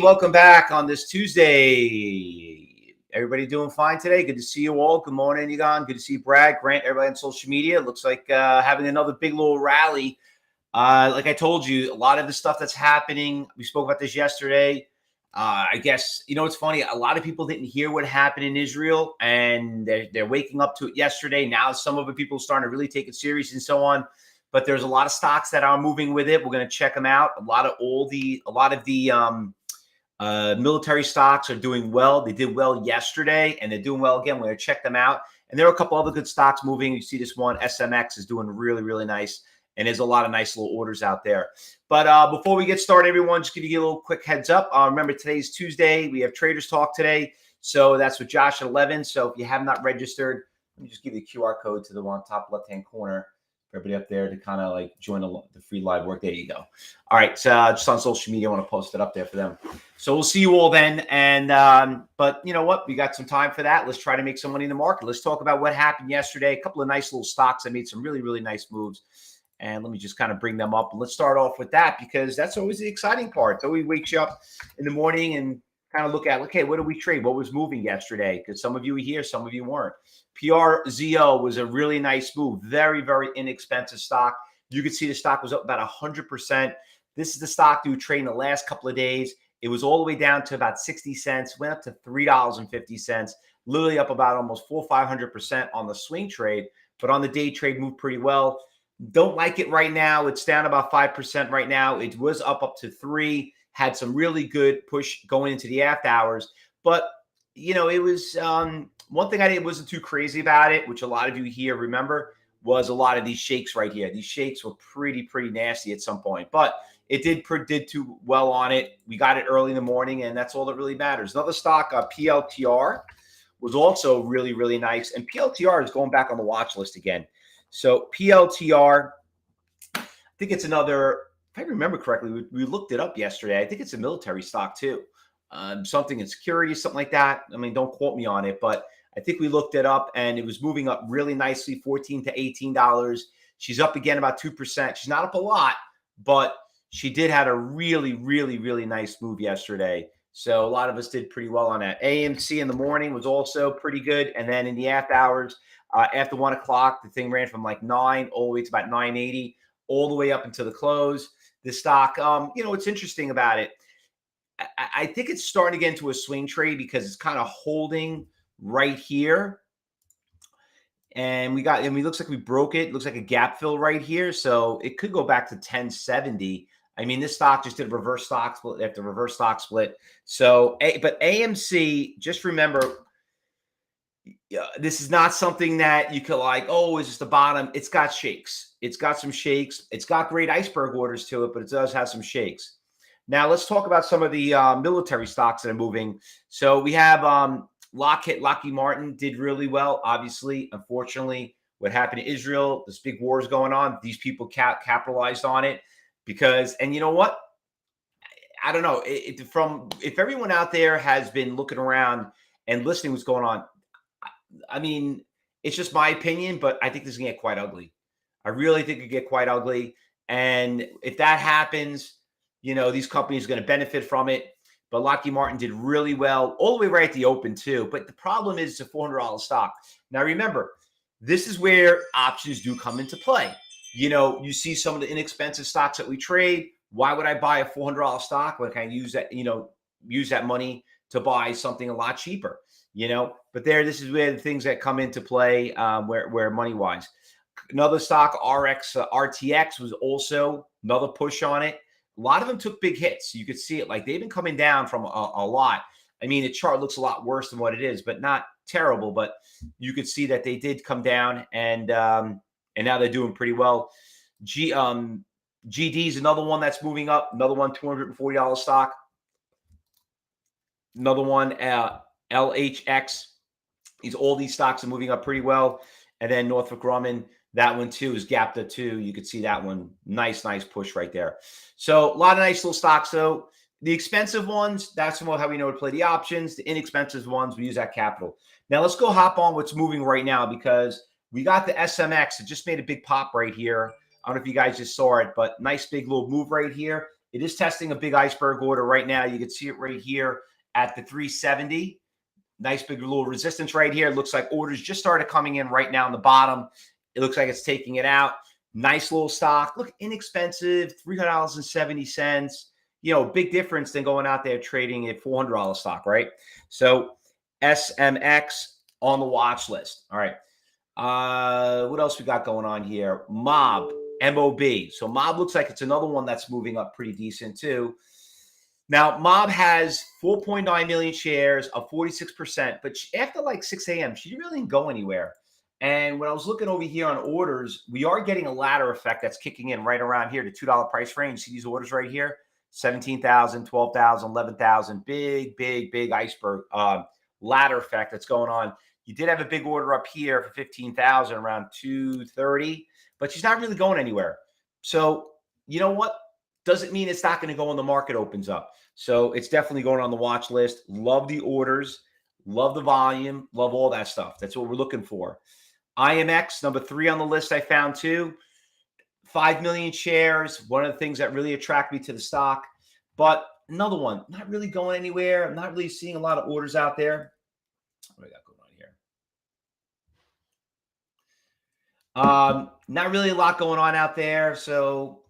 Welcome back on this Tuesday. Everybody doing fine today? Good to see you all. Good morning, Egon. Good to see Brad, Grant, everybody on social media. Looks like having another big little rally. Like I told you, a lot of the stuff that's happening, we spoke about this yesterday. I guess, it's funny. A lot of people didn't hear what happened in Israel, and they're waking up to it yesterday. Now some of the people are starting to really take it serious and so on. But there's a lot of stocks that are moving with it. We're going to check them out. A lot of the military stocks are doing well. They did well yesterday, and they're doing well again. We're going to check them out. And there are a couple other good stocks moving. You see this one, SMX, is doing really, really nice. And there's a lot of nice little orders out there. But before we get started, everyone, just give you a little quick heads up. Remember, today's Tuesday. We have Traders Talk today. So that's with Josh at 11. So if you have not registered, let me just give you the QR code to the one top left-hand corner. Everybody up there to kind of like join the free live work. There you go. All right. So just on social media, I want to post it up there for them. So we'll see you all then. And but you know what? We got some time for that. Let's try to make some money in the market. Let's talk about what happened yesterday. A couple of nice little stocks that made some really, really nice moves. And let me just kind of bring them up. And let's start off with that because that's always the exciting part. It always wakes you up in the morning and kind of look at, okay, what did we trade? What was moving yesterday? Because some of you were here, some of you weren't. PRZO was a really nice move. Very, very inexpensive stock. You could see the stock was up about 100%. This is the stock that we traded in the last couple of days. It was all the way down to about 60 cents, went up to $3.50, literally up about almost 500% on the swing trade. But on the day trade, moved pretty well. Don't like it right now. It's down about 5% right now. It was up to 3. Had some really good push going into the after hours. But, it was one thing I wasn't too crazy about it, which a lot of you here remember, was a lot of these shakes right here. These shakes were pretty nasty at some point. But it did too well on it. We got it early in the morning, and that's all that really matters. Another stock, PLTR, was also really, really nice. And PLTR is going back on the watch list again. So PLTR, I think it's another, if I remember correctly, we looked it up yesterday. I think it's a military stock too. Something in security, something like that. I mean, don't quote me on it, but I think we looked it up and it was moving up really nicely, $14 to $18. She's up again about 2%. She's not up a lot, but she did have a really, really, really nice move yesterday. So a lot of us did pretty well on that. AMC in the morning was also pretty good. And then in the after hours, after 1 o'clock, the thing ran from like 9 all the way to about 9.80, all the way up until the close. The stock, what's interesting about it, I think it's starting to get into a swing trade because it's kind of holding right here. And it looks like we broke it. It looks like a gap fill right here. So it could go back to 1070. I mean, this stock just did a reverse stock split after reverse stock split. So, but AMC, just remember, this is not something that you could like, oh, is this the bottom? It's got shakes. It's got some shakes. It's got great iceberg orders to it, but it does have some shakes. Now, let's talk about some of the military stocks that are moving. So we have Lockheed Martin did really well. Obviously, unfortunately, what happened in Israel, this big war is going on. These people capitalized on it because, and you know what? I don't know. If everyone out there has been looking around and listening what's going on, I mean, it's just my opinion, but I think this is going to get quite ugly. I really think it could get quite ugly. And if that happens, these companies are going to benefit from it. But Lockheed Martin did really well, all the way right at the open too. But the problem is it's a $400 stock. Now, remember, this is where options do come into play. You see some of the inexpensive stocks that we trade. Why would I buy a $400 stock when I can use that money to buy something a lot cheaper? But this is where the things that come into play, where money-wise. Another stock, RTX, was also another push on it. A lot of them took big hits. You could see it. Like, they've been coming down from a lot. I mean, the chart looks a lot worse than what it is, but not terrible. But you could see that they did come down, and now they're doing pretty well. GD is another one that's moving up. Another one, $240 stock. Another one, LHX. All these stocks are moving up pretty well. And then Northrop Grumman, that one too is gapped up too. You could see that one. Nice push right there. So a lot of nice little stocks though. The expensive ones, that's how we know to play the options. The inexpensive ones, we use that capital. Now let's go hop on what's moving right now because we got the SMX. It just made a big pop right here. I don't know if you guys just saw it, but nice big little move right here. It is testing a big iceberg order right now. You can see it right here at the 370. Nice big little resistance right here. It looks like orders just started coming in right now on the bottom. It looks like it's taking it out. Nice little stock. Look, inexpensive, $3.70. Big difference than going out there trading a $400 stock, right? So SMX on the watch list. All right. What else we got going on here? Mob, MOB. So Mob looks like it's another one that's moving up pretty decent too. Now, Mob has 4.9 million shares of 46%, but after like 6 a.m., she really didn't go anywhere. And when I was looking over here on orders, we are getting a ladder effect that's kicking in right around here, the $2 price range. See these orders right here? 17,000, 12,000, 11,000. Big iceberg ladder effect that's going on. You did have a big order up here for 15,000 around 2:30, but she's not really going anywhere. So you know what? Doesn't mean it's not going to go when the market opens up. So it's definitely going on the watch list. Love the orders, love the volume, love all that stuff. That's what we're looking for. IMX, number 3 on the list, I found too. 5 million shares, one of the things that really attract me to the stock. But another one, not really going anywhere. I'm not really seeing a lot of orders out there. What do I got going on here? Not really a lot going on out there. So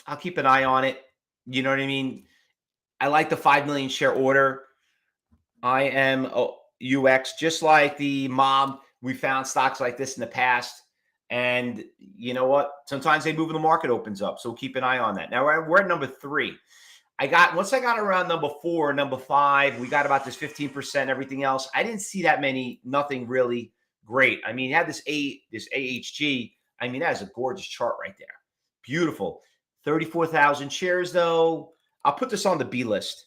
I'll keep an eye on it. You know what I mean? I like the 5 million share order. IMUX, just like the Mob, we found stocks like this in the past. And you know what? Sometimes they move when the market opens up. So keep an eye on that. Now we're at number 3. Once I got around number 4, number 5, we got about this 15%, everything else. I didn't see that many, nothing really great. I mean, you had this AHG. I mean, that is a gorgeous chart right there. Beautiful. 34,000 shares, though. I'll put this on the B list.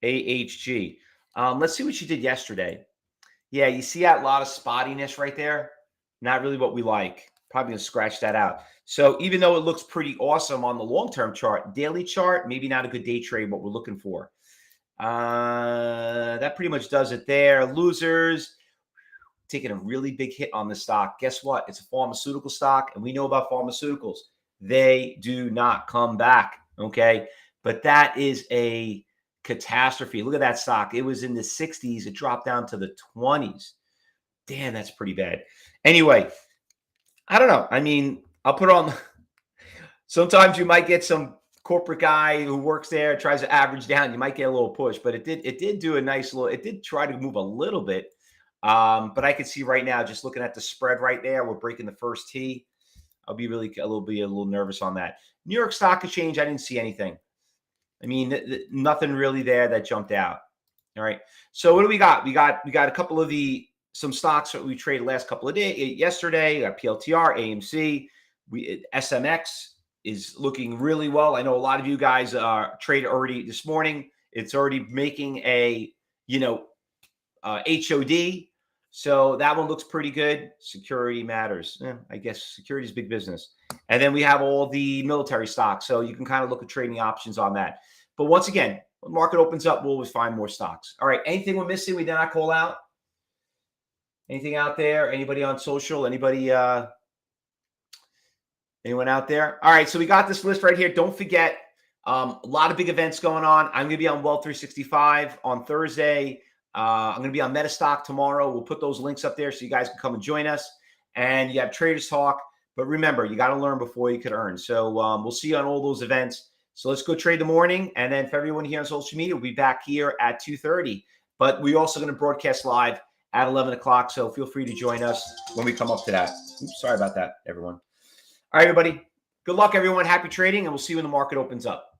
AHG. Let's see what she did yesterday. Yeah, you see that lot of spottiness right there? Not really what we like. Probably going to scratch that out. So even though it looks pretty awesome on the long-term chart, daily chart, maybe not a good day trade, what we're looking for. That pretty much does it there. Losers. Taking a really big hit on the stock. Guess what? It's a pharmaceutical stock, and we know about pharmaceuticals. They do not come back, okay? But that is a catastrophe. Look at that stock. It was in the 60s. It dropped down to the 20s. Damn, that's pretty bad. Anyway, I don't know. I mean, I'll put on. Sometimes you might get some corporate guy who works there, tries to average down. You might get a little push, but it did do a nice little. It did try to move a little bit, but I can see right now, just looking at the spread right there, we're breaking the first T. I'll be really a little nervous on that. New York Stock Exchange, I didn't see anything. I mean, nothing really there that jumped out. All right. So what do we got? We got a couple of some stocks that we traded last couple of days. Yesterday, we got PLTR, AMC. SMX is looking really well. I know a lot of you guys traded already this morning. It's already making a HOD. So that one looks pretty good. Security matters. I guess security is big business. And then we have all the military stocks. So you can kind of look at trading options on that. But once again, when the market opens up, we'll always find more stocks. All right. Anything we're missing we did not call out? Anything out there? Anybody on social? Anybody? Anyone out there? All right. So we got this list right here. Don't forget, a lot of big events going on. I'm going to be on Wealth 365 on Thursday. I'm going to be on Metastock tomorrow. We'll put those links up there so you guys can come and join us. And you have Traders Talk. But remember, you got to learn before you can earn. So we'll see you on all those events. So let's go trade the morning. And then for everyone here on social media, we'll be back here at 2:30. But we're also going to broadcast live at 11 o'clock. So feel free to join us when we come up to that. Oops, sorry about that, everyone. All right, everybody. Good luck, everyone. Happy trading. And we'll see you when the market opens up.